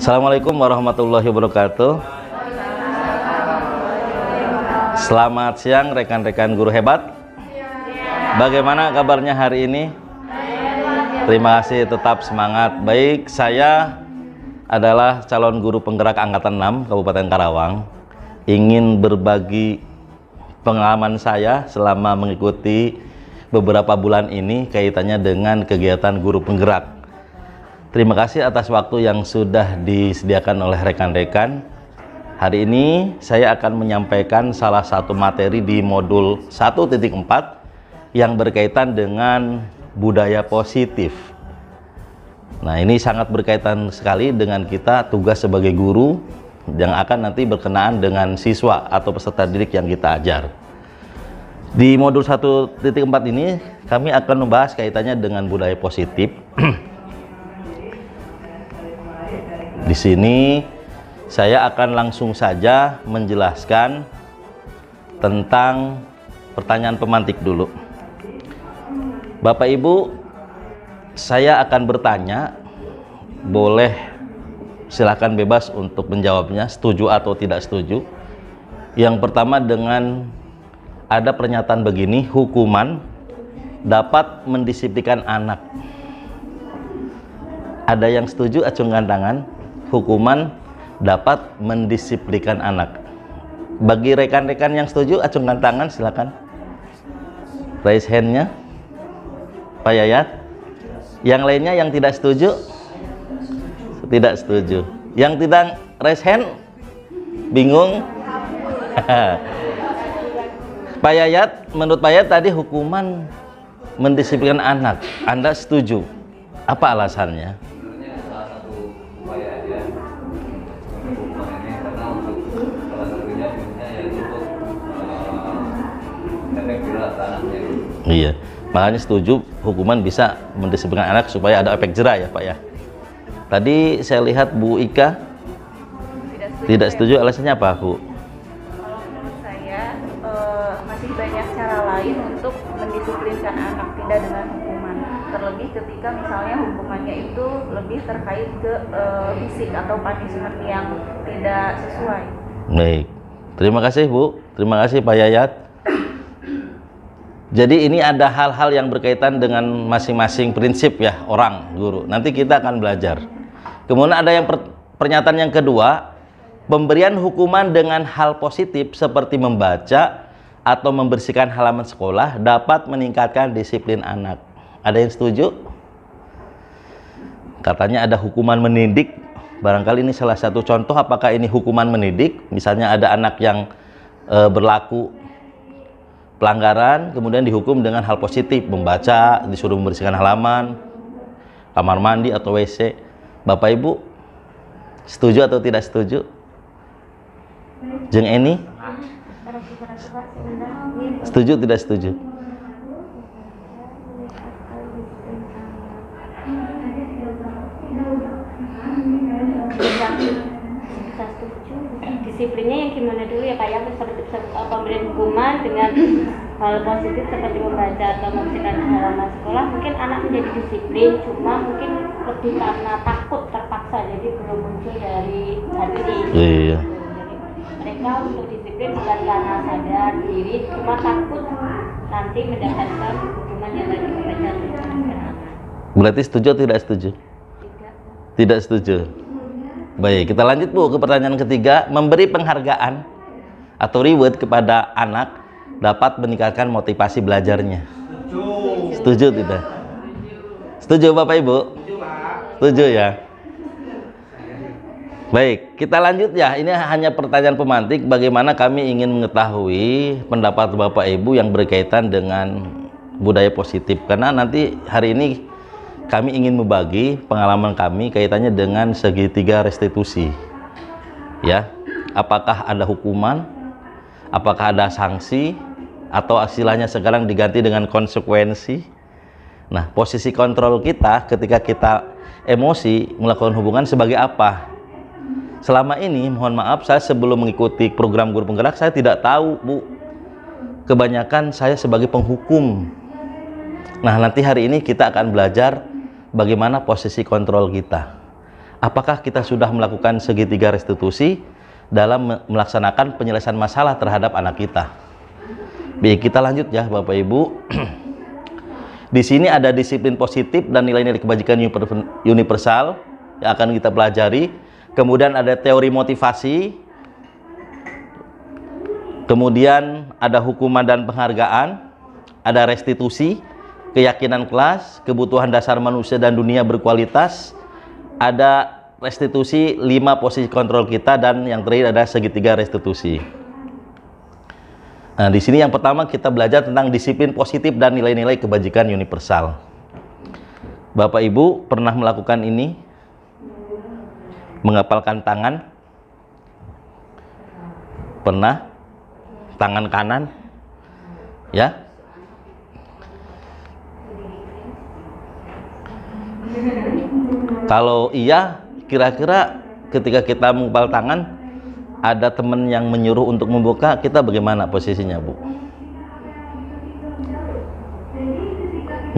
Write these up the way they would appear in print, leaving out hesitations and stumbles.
Assalamualaikum warahmatullahi wabarakatuh. Selamat siang rekan-rekan guru hebat. Bagaimana kabarnya hari ini? Terima kasih, tetap semangat. Baik, saya adalah calon guru penggerak angkatan 6 Kabupaten Karawang. Ingin berbagi pengalaman saya selama mengikuti beberapa bulan ini kaitannya dengan kegiatan guru penggerak. Terima kasih atas waktu yang sudah disediakan oleh rekan-rekan. Hari ini saya akan menyampaikan salah satu materi di modul 1.4 yang berkaitan dengan budaya positif. Nah, ini sangat berkaitan sekali dengan kita tugas sebagai guru yang akan nanti berkenaan dengan siswa atau peserta didik yang kita ajar. Di modul 1.4 ini kami akan membahas kaitannya dengan budaya positif. Di sini saya akan langsung saja menjelaskan tentang pertanyaan pemantik dulu. Bapak Ibu, saya akan bertanya, boleh silakan bebas untuk menjawabnya, setuju atau tidak setuju. Yang pertama dengan ada pernyataan begini, hukuman dapat mendisiplinkan anak. Ada yang setuju, acungkan tangan. Hukuman dapat mendisiplinkan anak. Bagi rekan-rekan yang setuju, acungkan tangan, silakan. Raise hand-nya. Pak Yayat. Yang lainnya yang tidak setuju? Tidak setuju. Yang tidak raise hand? Bingung? Pak Yayat, menurut Pak Yayat tadi hukuman mendisiplinkan anak. Anda setuju? Apa alasannya? Iya, makanya setuju hukuman bisa mendisiplinkan anak supaya ada efek jera ya Pak ya. Tadi saya lihat Bu Ika tidak setuju, alasannya apa Bu? Kalau menurut saya masih banyak cara lain untuk mendisiplinkan anak, tidak dengan hukuman. Terlebih ketika misalnya hukumannya itu lebih terkait ke fisik atau punishment yang tidak sesuai. Baik, terima kasih Bu, terima kasih Pak Yayat. Jadi ini ada hal-hal yang berkaitan dengan masing-masing prinsip ya orang guru. Nanti kita akan belajar. Kemudian ada yang pernyataan yang kedua, pemberian hukuman dengan hal positif seperti membaca atau membersihkan halaman sekolah dapat meningkatkan disiplin anak. Ada yang setuju? Katanya ada hukuman mendidik. Barangkali ini salah satu contoh apakah ini hukuman mendidik. Misalnya ada anak yang berlaku pelanggaran, kemudian dihukum dengan hal positif, membaca, disuruh membersihkan halaman, kamar mandi atau WC. Bapak Ibu, setuju atau tidak setuju? Jeng Eni? Setuju tidak setuju? Disiplinnya yang gimana dulu ya Pak ya, seperti pemberian hukuman dengan hal positif seperti membaca atau membersihkan halaman sekolah, mungkin anak menjadi disiplin, cuma mungkin lebih karena takut terpaksa, jadi belum muncul dari hati ini. Iya. Jadi mereka untuk disiplin bukan karena sadar diri, cuma takut nanti mendapatkan hukuman yang tadi mereka berikan. Berarti setuju atau tidak setuju? Tidak setuju. Baik, kita lanjut Bu ke pertanyaan ketiga. Memberi penghargaan atau reward kepada anak dapat meningkatkan motivasi belajarnya. Setuju tidak? Setuju Bapak Ibu? Setuju ya? Baik, kita lanjut ya. Ini hanya pertanyaan pemantik. Bagaimana kami ingin mengetahui pendapat Bapak Ibu yang berkaitan dengan budaya positif. Karena nanti hari ini kami ingin membagi pengalaman kami kaitannya dengan segitiga restitusi. Ya, apakah ada hukuman, apakah ada sanksi, atau istilahnya sekarang diganti dengan konsekuensi. Nah, posisi kontrol kita ketika kita emosi melakukan hubungan sebagai apa? Selama ini, mohon maaf, saya sebelum mengikuti program guru penggerak, saya tidak tahu Bu. Kebanyakan saya sebagai penghukum. Nah, nanti hari ini kita akan belajar bagaimana posisi kontrol kita. apakah kita sudah melakukan segitiga restitusi dalam melaksanakan penyelesaian masalah terhadap anak kita. Baik, kita lanjut ya Bapak Ibu. Di sini ada disiplin positif dan nilai-nilai kebajikan universal yang akan kita pelajari. Kemudian ada teori motivasi. Kemudian ada hukuman dan penghargaan. Ada restitusi, keyakinan kelas, kebutuhan dasar manusia dan dunia berkualitas. Ada restitusi 5 posisi kontrol kita, dan yang terakhir ada segitiga restitusi. Nah, di sini yang pertama kita belajar tentang disiplin positif dan nilai-nilai kebajikan universal. Bapak Ibu pernah melakukan ini? Menghafalkan tangan? Pernah? Tangan kanan? Ya? Kalau iya, kira-kira ketika kita menghafal tangan, ada teman yang menyuruh untuk membuka, kita bagaimana posisinya, Bu?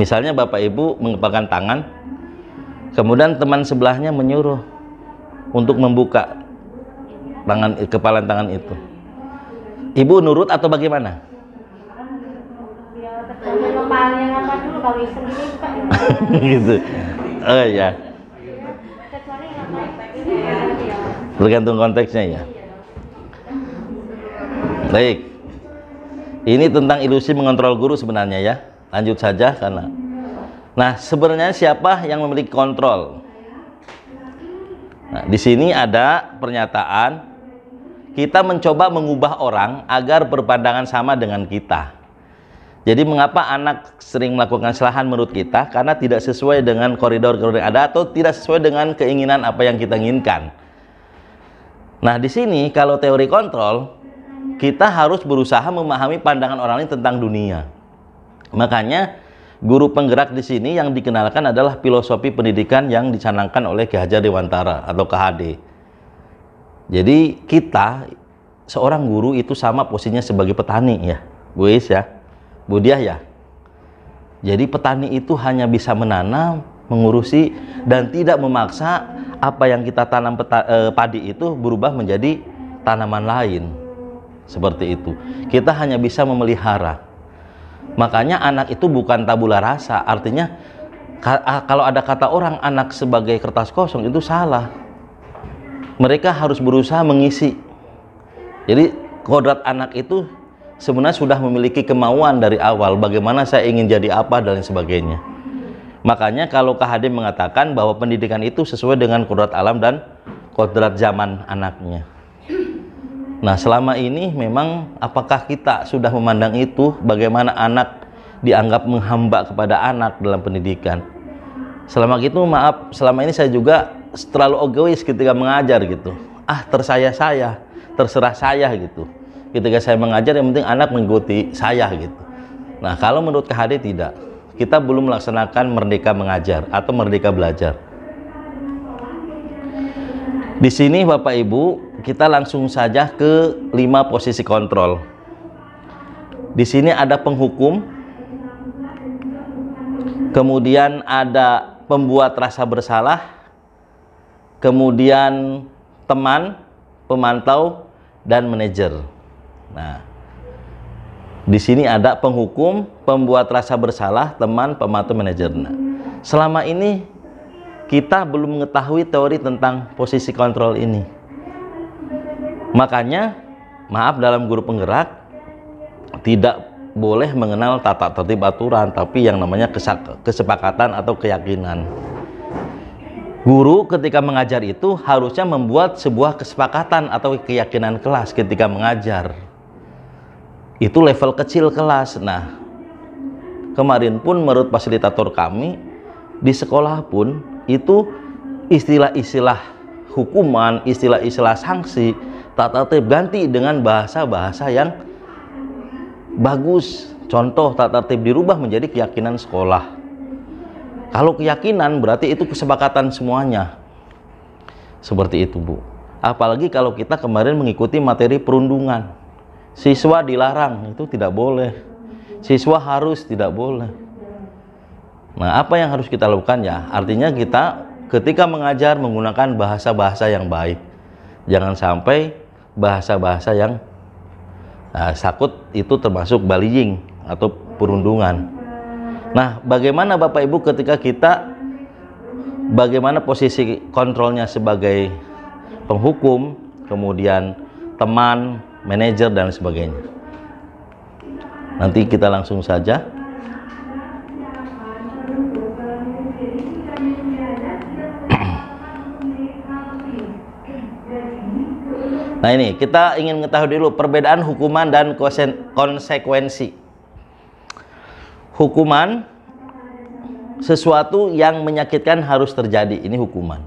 Misalnya Bapak Ibu menghafalkan tangan, kemudian teman sebelahnya menyuruh untuk membuka kepalan tangan itu. Ibu nurut atau bagaimana? Ya, tergantung kepalanya apa dulu, kalau iseng gini buka Gitu. Oh ya. Tergantung konteksnya ya. Baik. Ini tentang ilusi mengontrol guru sebenarnya ya. Lanjut saja karena. Nah, sebenarnya siapa yang memiliki kontrol? Nah, di sini ada pernyataan kita mencoba mengubah orang agar berpandangan sama dengan kita. Jadi mengapa anak sering melakukan kesalahan menurut kita? Karena tidak sesuai dengan koridor-koridor yang ada atau tidak sesuai dengan keinginan apa yang kita inginkan. Nah, di sini kalau teori kontrol, kita harus berusaha memahami pandangan orang lain tentang dunia. Makanya guru penggerak di sini yang dikenalkan adalah filosofi pendidikan yang dicanangkan oleh Ki Hajar Dewantara atau KHD. Jadi kita seorang guru itu sama posisinya sebagai petani ya, Bu Is ya. Bu Diah ya. Jadi petani itu hanya bisa menanam, mengurusi, dan tidak memaksa apa yang kita tanam padi itu berubah menjadi tanaman lain. Seperti itu. Kita hanya bisa memelihara. Makanya anak itu bukan tabula rasa. Artinya kalau ada kata orang anak sebagai kertas kosong itu salah. Mereka harus berusaha mengisi. Jadi kodrat anak itu sebenarnya sudah memiliki kemauan dari awal, bagaimana saya ingin jadi apa dan lain sebagainya. Makanya kalau KHD mengatakan bahwa pendidikan itu sesuai dengan kodrat alam dan kodrat zaman anaknya. Nah, selama ini memang apakah kita sudah memandang itu, bagaimana anak dianggap menghamba kepada anak dalam pendidikan? Selama itu maaf, selama ini saya juga terlalu egois ketika mengajar gitu. Terserah saya gitu. Ketika saya mengajar yang penting anak mengikuti saya gitu. Nah, kalau menurut KHD tidak. Kita belum melaksanakan merdeka mengajar atau merdeka belajar. Di sini Bapak Ibu, kita langsung saja ke 5 posisi kontrol. Di sini ada penghukum. Kemudian ada pembuat rasa bersalah. Kemudian teman, pemantau, dan manajer. Nah, di sini ada penghukum, pembuat rasa bersalah, teman, pemantau, manajer. Nah, selama ini kita belum mengetahui teori tentang posisi kontrol ini. Makanya, maaf dalam guru penggerak tidak boleh mengenal tata tertib aturan, tapi yang namanya kesepakatan atau keyakinan. Guru ketika mengajar itu harusnya membuat sebuah kesepakatan atau keyakinan kelas ketika mengajar. Itu level kecil kelas. Nah, kemarin pun menurut fasilitator kami di sekolah pun itu istilah-istilah hukuman, istilah-istilah sanksi, tata tertib ganti dengan bahasa-bahasa yang bagus. Contoh, tata tertib dirubah menjadi keyakinan sekolah. Kalau keyakinan berarti itu kesepakatan semuanya. Seperti itu, Bu. Apalagi kalau kita kemarin mengikuti materi perundungan. Siswa dilarang, itu tidak boleh. Siswa harus, tidak boleh. Nah, apa yang harus kita lakukan ya? Artinya kita ketika mengajar menggunakan bahasa-bahasa yang baik. Jangan sampai bahasa-bahasa yang sakut itu termasuk bullying atau perundungan. Nah, bagaimana Bapak Ibu ketika bagaimana posisi kontrolnya sebagai penghukum, kemudian teman, manajer, dan sebagainya. Nanti kita langsung saja. Nah, ini kita ingin mengetahui dulu perbedaan hukuman dan konsekuensi. Hukuman, sesuatu yang menyakitkan harus terjadi, ini hukuman.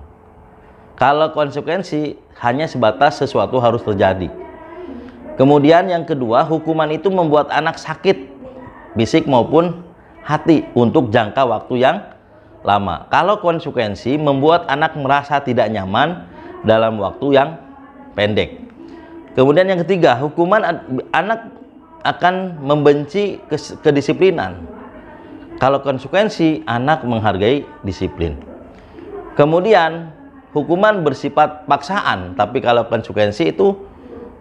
Kalau konsekuensi hanya sebatas sesuatu harus terjadi. Kemudian yang kedua, hukuman itu membuat anak sakit fisik maupun hati untuk jangka waktu yang lama. Kalau konsekuensi membuat anak merasa tidak nyaman dalam waktu yang pendek. Kemudian yang ketiga, hukuman anak akan membenci kedisiplinan. Kalau konsekuensi, anak menghargai disiplin. Kemudian hukuman bersifat paksaan, tapi kalau konsekuensi itu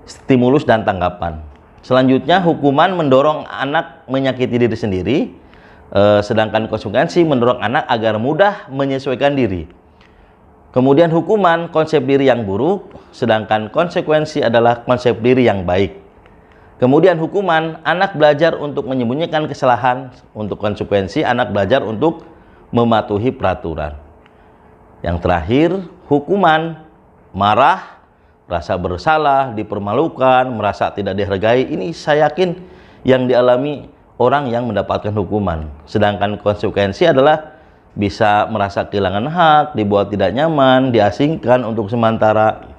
stimulus dan tanggapan. Selanjutnya, hukuman mendorong anak menyakiti diri sendiri, sedangkan konsekuensi mendorong anak agar mudah menyesuaikan diri. Kemudian hukuman konsep diri yang buruk, sedangkan konsekuensi adalah konsep diri yang baik. Kemudian hukuman anak belajar untuk menyembunyikan kesalahan, untuk konsekuensi anak belajar untuk mematuhi peraturan. Yang terakhir, hukuman marah, rasa bersalah, dipermalukan, merasa tidak dihargai. Ini saya yakin yang dialami orang yang mendapatkan hukuman. Sedangkan konsekuensi adalah bisa merasa kehilangan hak, dibuat tidak nyaman, diasingkan untuk sementara.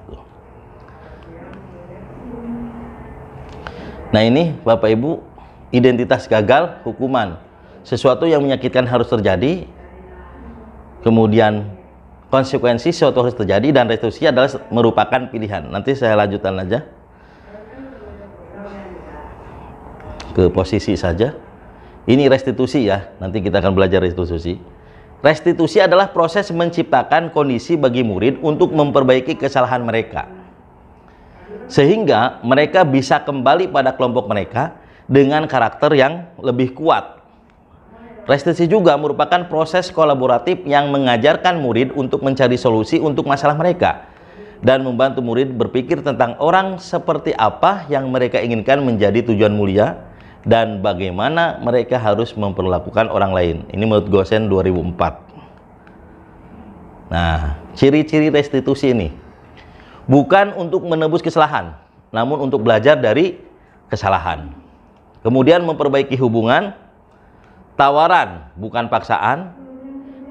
Nah, ini Bapak Ibu, identitas gagal hukuman. Sesuatu yang menyakitkan harus terjadi. Kemudian konsekuensi sesuatu harus terjadi, dan restitusi adalah merupakan pilihan. Nanti saya lanjutkan aja ke posisi saja. Ini restitusi ya, nanti kita akan belajar restitusi. Restitusi adalah proses menciptakan kondisi bagi murid untuk memperbaiki kesalahan mereka, sehingga mereka bisa kembali pada kelompok mereka dengan karakter yang lebih kuat. Restitusi juga merupakan proses kolaboratif yang mengajarkan murid untuk mencari solusi untuk masalah mereka dan membantu murid berpikir tentang orang seperti apa yang mereka inginkan menjadi tujuan mulia dan bagaimana mereka harus memperlakukan orang lain. Ini menurut Gosen 2004. Nah, ciri-ciri restitusi ini bukan untuk menebus kesalahan, namun untuk belajar dari kesalahan. Kemudian memperbaiki hubungan, tawaran bukan paksaan.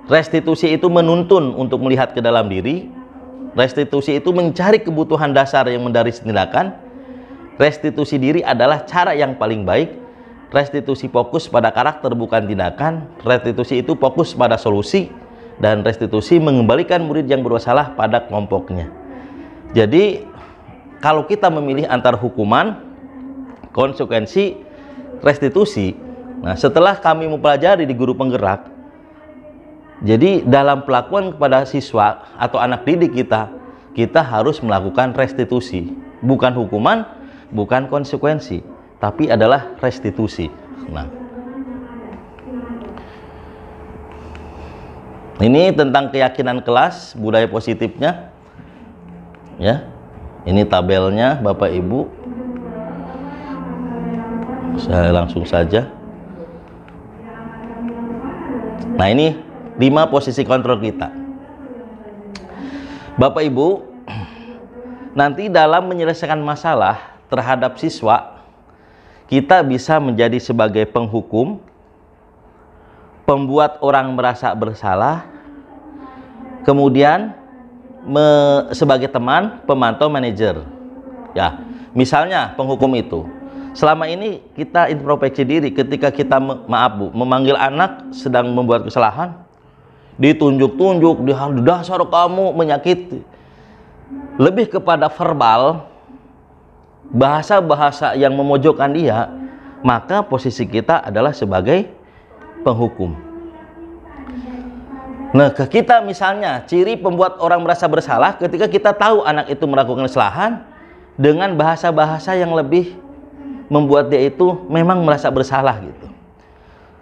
Restitusi itu menuntun untuk melihat ke dalam diri. Restitusi itu mencari kebutuhan dasar yang mendasari tindakan. Restitusi diri adalah cara yang paling baik. Restitusi fokus pada karakter bukan tindakan. Restitusi itu fokus pada solusi, dan restitusi mengembalikan murid yang bersalah pada kelompoknya. Jadi kalau kita memilih antara hukuman, konsekuensi, restitusi, nah setelah kami mempelajari di guru penggerak, jadi dalam pelakuan kepada siswa atau anak didik kita harus melakukan restitusi, bukan hukuman, bukan konsekuensi, tapi adalah restitusi. Nah, ini tentang keyakinan kelas, budaya positifnya. Ya, ini tabelnya Bapak Ibu. Saya langsung saja. Nah, ini 5 posisi kontrol kita. Bapak Ibu, nanti dalam menyelesaikan masalah terhadap siswa, kita bisa menjadi sebagai penghukum, pembuat orang merasa bersalah, kemudian sebagai teman, pemantau, manajer. Ya, misalnya penghukum itu, selama ini kita introspeksi diri ketika kita memanggil anak sedang membuat kesalahan, ditunjuk-tunjuk, di dasar kamu menyakiti, lebih kepada verbal, bahasa-bahasa yang memojokkan dia, maka posisi kita adalah sebagai penghukum. Nah, ke kita misalnya, ciri pembuat orang merasa bersalah ketika kita tahu anak itu melakukan kesalahan dengan bahasa-bahasa yang lebih membuat dia itu memang merasa bersalah gitu.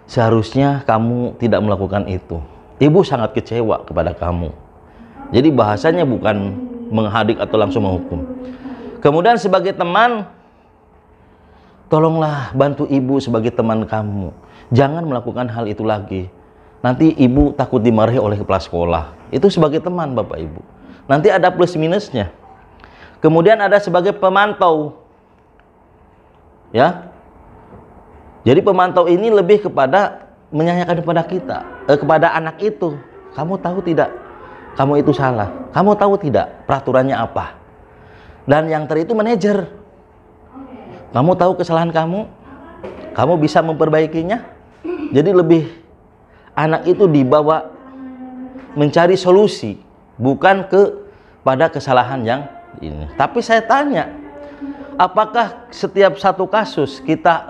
Seharusnya kamu tidak melakukan itu. Ibu sangat kecewa kepada kamu. Jadi bahasanya bukan menghadik atau langsung menghukum. Kemudian sebagai teman, tolonglah bantu ibu sebagai teman kamu. Jangan melakukan hal itu lagi. Nanti ibu takut dimarahi oleh kepala sekolah. Itu sebagai teman Bapak Ibu. Nanti ada plus minusnya. Kemudian ada sebagai pemantau. Ya. Jadi pemantau ini lebih kepada menyanyikan kepada kita, kepada anak itu. Kamu tahu tidak? Kamu itu salah. Kamu tahu tidak peraturannya apa? Dan yang itu manajer. Kamu tahu kesalahan kamu? Kamu bisa memperbaikinya? Jadi lebih anak itu dibawa mencari solusi, bukan pada kesalahan yang ini. Tapi saya tanya, apakah setiap satu kasus kita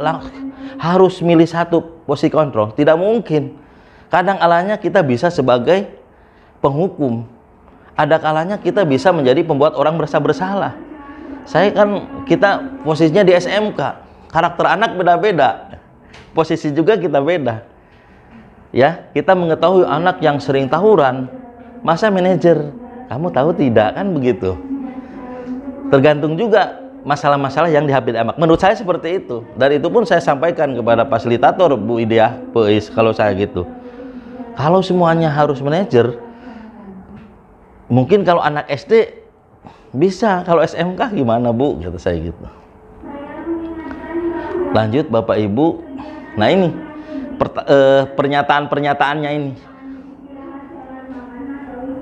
harus milih satu posisi kontrol? Tidak mungkin. Kadang kalanya kita bisa sebagai penghukum. Ada kalanya kita bisa menjadi pembuat orang merasa bersalah. Kita posisinya di SMK. Karakter anak beda-beda. Posisi juga kita beda. Ya, kita mengetahui anak yang sering tawuran, masa manajer, kamu tahu tidak, kan begitu. Tergantung juga masalah-masalah yang dihadapi anak. Menurut saya seperti itu. Dan itu pun saya sampaikan kepada fasilitator Bu Idia, PEIS, kalau saya gitu. Kalau semuanya harus manajer, mungkin kalau anak SD bisa, kalau SMK gimana Bu? Kata saya gitu. Lanjut Bapak Ibu. Nah ini pernyataan-pernyataannya ini.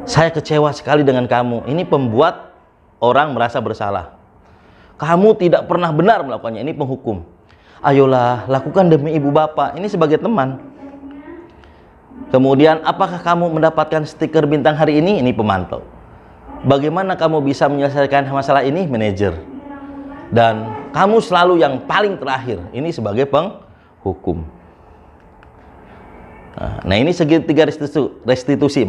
Saya kecewa sekali dengan kamu. Ini pembuat orang merasa bersalah. Kamu tidak pernah benar melakukannya. Ini penghukum. Ayolah, lakukan demi ibu bapak. Ini sebagai teman. Kemudian, apakah kamu mendapatkan stiker bintang hari ini? Ini pemantau. Bagaimana kamu bisa menyelesaikan masalah ini? Manajer. Dan kamu selalu yang paling terakhir. Ini sebagai penghukum. Nah, ini segitiga restitusi.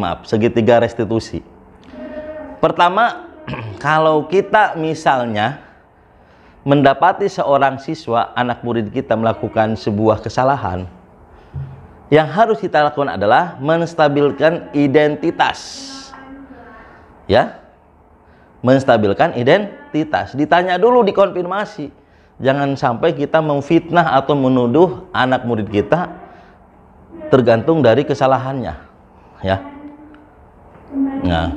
Pertama, kalau kita misalnya mendapati seorang siswa, anak murid kita melakukan sebuah kesalahan, yang harus kita lakukan adalah menstabilkan identitas. Ya, menstabilkan identitas. Ditanya dulu, dikonfirmasi. Jangan sampai kita memfitnah atau menuduh anak murid kita tergantung dari kesalahannya, ya. Nah,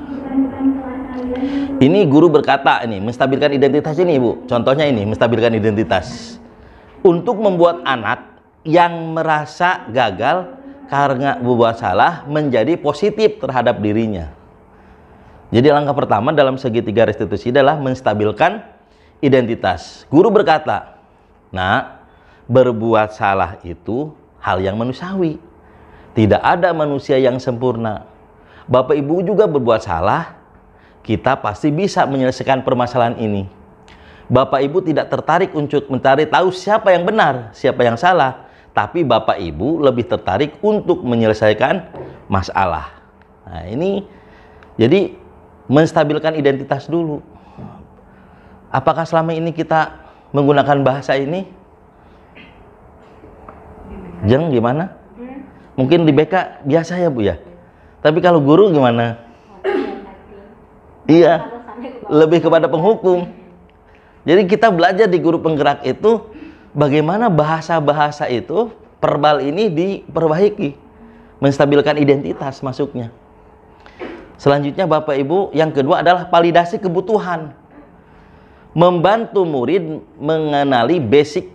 ini guru berkata, ini menstabilkan identitas ini Ibu. Contohnya ini, menstabilkan identitas. Untuk membuat anak yang merasa gagal karena berbuat salah menjadi positif terhadap dirinya. Jadi langkah pertama dalam segitiga restitusi adalah menstabilkan identitas. Guru berkata, nah, berbuat salah itu hal yang manusiawi. Tidak ada manusia yang sempurna. Bapak Ibu juga berbuat salah, kita pasti bisa menyelesaikan permasalahan ini. Bapak Ibu tidak tertarik untuk mencari tahu siapa yang benar, siapa yang salah. Tapi Bapak Ibu lebih tertarik untuk menyelesaikan masalah. Nah ini, jadi menstabilkan identitas dulu. Apakah selama ini kita menggunakan bahasa ini? Jeng, gimana? Mungkin di BK biasa ya Bu ya. Tapi kalau guru gimana? Iya, lebih kepada penghukum. Jadi kita belajar di guru penggerak itu bagaimana bahasa-bahasa itu, verbal ini diperbaiki, menstabilkan identitas masuknya. Selanjutnya Bapak Ibu, yang kedua adalah validasi kebutuhan. Membantu murid mengenali basic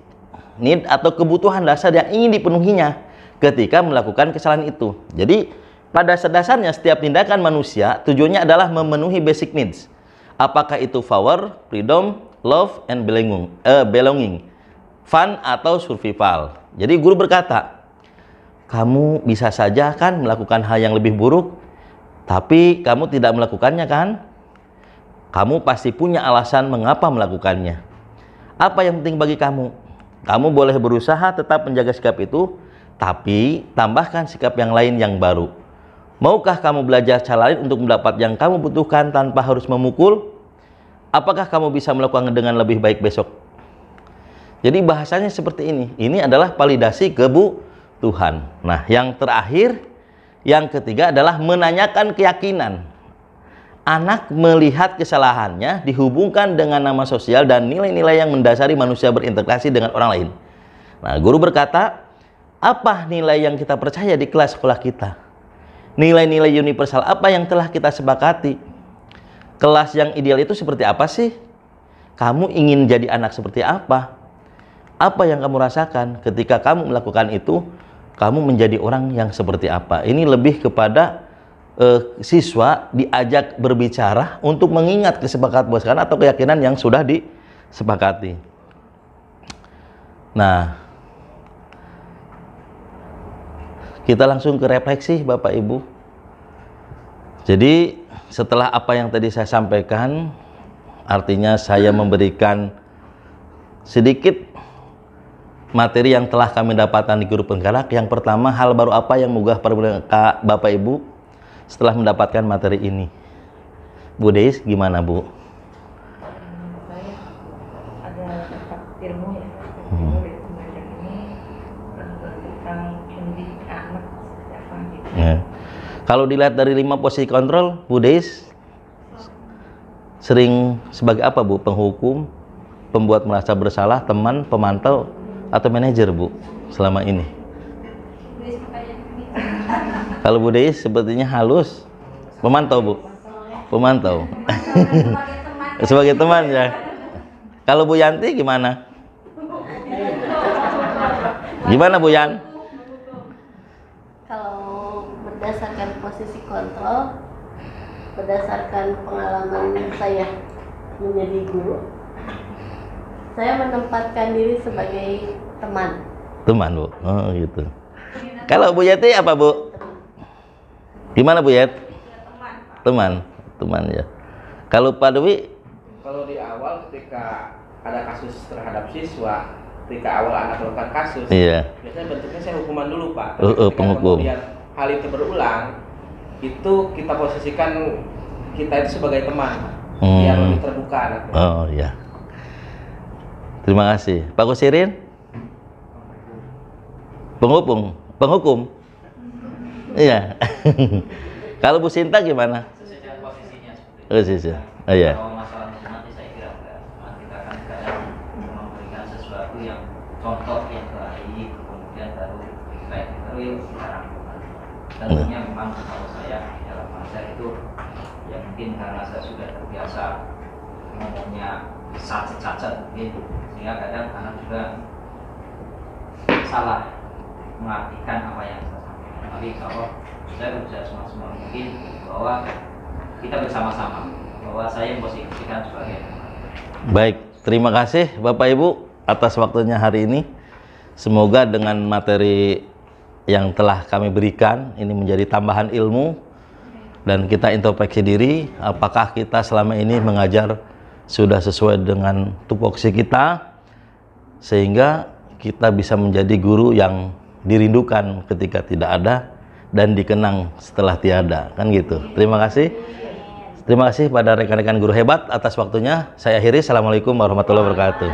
need atau kebutuhan dasar yang ingin dipenuhinya ketika melakukan kesalahan itu. Jadi pada dasarnya setiap tindakan manusia tujuannya adalah memenuhi basic needs. Apakah itu power, freedom, love, and belonging, fun atau survival. Jadi guru berkata, kamu bisa saja kan melakukan hal yang lebih buruk, tapi kamu tidak melakukannya kan? Kamu pasti punya alasan mengapa melakukannya. Apa yang penting bagi kamu? Kamu boleh berusaha tetap menjaga sikap itu, tapi tambahkan sikap yang lain yang baru. Maukah kamu belajar cara lain untuk mendapat yang kamu butuhkan tanpa harus memukul? Apakah kamu bisa melakukan dengan lebih baik besok? Jadi bahasanya seperti ini. Ini adalah validasi kebutuhan. Nah, yang terakhir, yang ketiga adalah menanyakan keyakinan. Anak melihat kesalahannya dihubungkan dengan nama sosial dan nilai-nilai yang mendasari manusia berintegrasi dengan orang lain. Nah, guru berkata, apa nilai yang kita percaya di kelas sekolah kita? Nilai-nilai universal apa yang telah kita sepakati? Kelas yang ideal itu seperti apa sih? Kamu ingin jadi anak seperti apa? Apa yang kamu rasakan ketika kamu melakukan itu? Kamu menjadi orang yang seperti apa? Ini lebih kepada siswa diajak berbicara untuk mengingat kesepakatan atau keyakinan yang sudah disepakati. Nah, kita langsung ke refleksi Bapak Ibu. Jadi setelah apa yang tadi saya sampaikan, artinya saya memberikan sedikit materi yang telah kami dapatkan di guru penggerak. Yang pertama, hal baru apa yang menggugah permulaan Bapak Ibu setelah mendapatkan materi ini? Bu Deis, gimana Bu? Saya ada dapat ilmu ya, dari pembelajaran ini tentang pendidik anak seperti apa gitu. Ya. Kalau dilihat dari 5 posisi kontrol, Bu Deis sering sebagai apa Bu? Penghukum, pembuat merasa bersalah, teman, pemantau, atau manajer Bu selama ini? Kalau Bu Deis sepertinya halus, pemantau Bu, pemantau. Sebagai teman ya. Kalau Bu Yanti gimana? Gimana Bu Yan? Kalau berdasarkan posisi kontrol, berdasarkan pengalaman saya menjadi guru, saya menempatkan diri sebagai teman. Teman Bu, oh gitu. Kalau Bu Yati apa Bu? Gimana Bu Yat? Teman, teman ya. Kalau Pak Dewi? Kalau di awal ketika ada kasus terhadap siswa, ketika awal anak melakukan kasus, Iya. biasanya bentuknya saya hukuman dulu Pak. Ketika penghukum. Kemudian hal itu berulang, itu kita posisikan kita itu sebagai teman, biar lebih terbuka anaknya. Oh ya. Terima kasih. Pak Kusirin? Penghukum? Penghukum? Iya. Kalau Bu Sinta gimana? Sesuai dengan posisinya seperti itu. Posisi. Oh iya. Kalau masalah hukuman saya kira enggak. Kita akan kadang memberikan sesuatu yang contoh yang baik, kemudian baru baik itu kita rangkum. Tentunya memang kalau saya dalam masa itu ya mungkin karena saya sudah terbiasa ngomongnya cacat mungkin, sehingga kadang anak juga salah mengartikan apa yang saya sampaikan. Tapi kalau saya berusaha semaksimal mungkin bahwa kita bersama-sama, bahwa saya memposisikan sebagai teman. Baik, terima kasih Bapak Ibu atas waktunya hari ini. Semoga dengan materi yang telah kami berikan ini menjadi tambahan ilmu dan kita introspeksi diri, apakah kita selama ini mengajar sudah sesuai dengan tupoksi kita sehingga kita bisa menjadi guru yang dirindukan ketika tidak ada dan dikenang setelah tiada, kan gitu. Terima kasih. Terima kasih pada rekan-rekan guru hebat atas waktunya. Saya akhiri. Assalamualaikum warahmatullahi wabarakatuh.